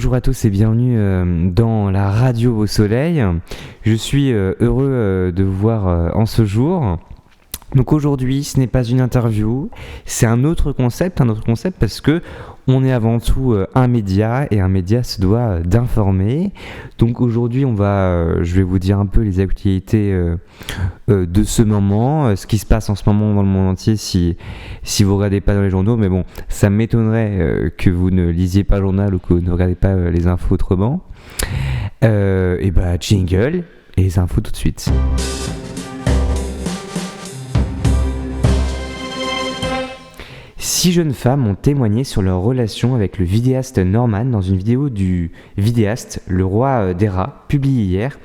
Bonjour à tous et bienvenue dans la radio au soleil. Je suis heureux de vous voir en ce jour. Donc aujourd'hui, ce n'est pas une interview, c'est un autre concept parce que on est avant tout un média et un média se doit d'informer. Donc aujourd'hui, je vais vous dire un peu les actualités de ce moment, ce qui se passe en ce moment dans le monde entier si vous regardez pas dans les journaux. Mais bon, ça m'étonnerait que vous ne lisiez pas le journal ou que vous ne regardez pas les infos autrement. Et bah jingle et les infos tout de suite. Six jeunes femmes ont témoigné sur leur relation avec le vidéaste Norman dans une vidéo du vidéaste Le Roi des Rats, publiée hier.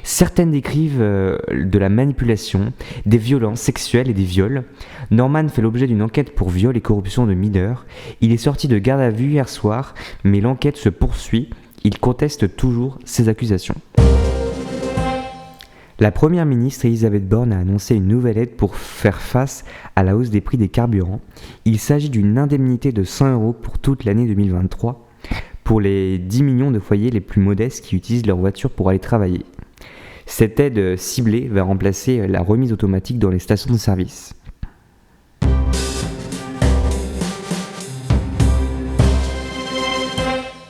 Certaines décrivent de la manipulation, des violences sexuelles et des viols. Norman fait l'objet d'une enquête pour viol et corruption de mineurs. Il est sorti de garde à vue hier soir, mais l'enquête se poursuit. Il conteste toujours ces accusations. La première ministre Elisabeth Borne a annoncé une nouvelle aide pour faire face à la hausse des prix des carburants. Il s'agit d'une indemnité de 100 € pour toute l'année 2023 pour les 10 millions de foyers les plus modestes qui utilisent leur voiture pour aller travailler. Cette aide ciblée va remplacer la remise automatique dans les stations de service.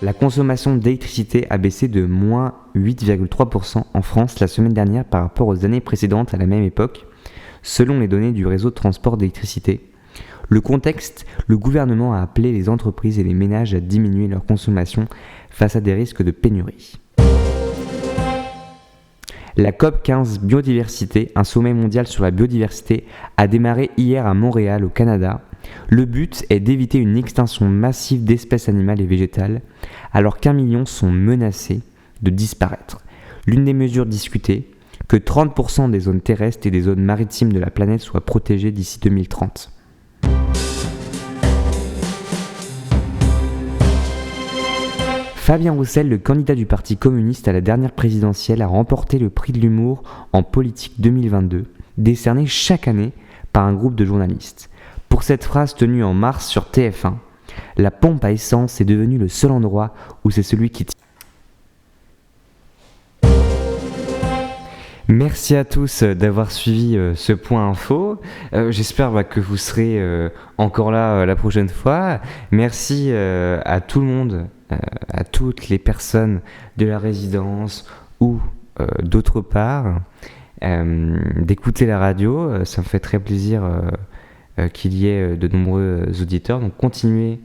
La consommation d'électricité a baissé de moins 8,3% en France la semaine dernière par rapport aux années précédentes à la même époque, selon les données du réseau de transport d'électricité. Le contexte, le gouvernement a appelé les entreprises et les ménages à diminuer leur consommation face à des risques de pénurie. La COP15 Biodiversité, un sommet mondial sur la biodiversité, a démarré hier à Montréal, au Canada. Le but est d'éviter une extinction massive d'espèces animales et végétales, alors qu'1 million sont menacées de disparaître. L'une des mesures discutées, que 30% des zones terrestres et des zones maritimes de la planète soient protégées d'ici 2030. Fabien Roussel, le candidat du Parti communiste à la dernière présidentielle, a remporté le prix de l'humour en politique 2022, décerné chaque année par un groupe de journalistes. Pour cette phrase tenue en mars sur TF1, la pompe à essence est devenue le seul endroit où c'est celui qui tire. Merci à tous d'avoir suivi ce point info. J'espère que vous serez encore là la prochaine fois. Merci à tout le monde, à toutes les personnes de la résidence ou d'autre part, d'écouter la radio. Ça me fait très plaisir qu'il y ait de nombreux auditeurs. Donc continuez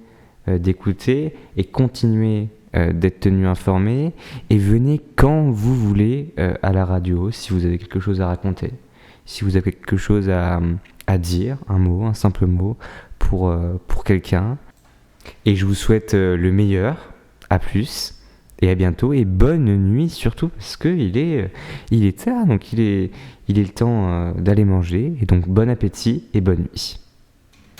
d'écouter et continuez d'être tenus informés et venez quand vous voulez à la radio si vous avez quelque chose à raconter, si vous avez quelque chose à dire, un simple mot pour quelqu'un. Et je vous souhaite le meilleur, à plus et à bientôt et bonne nuit surtout parce que il est tard, donc il est le temps d'aller manger et donc bon appétit et bonne nuit.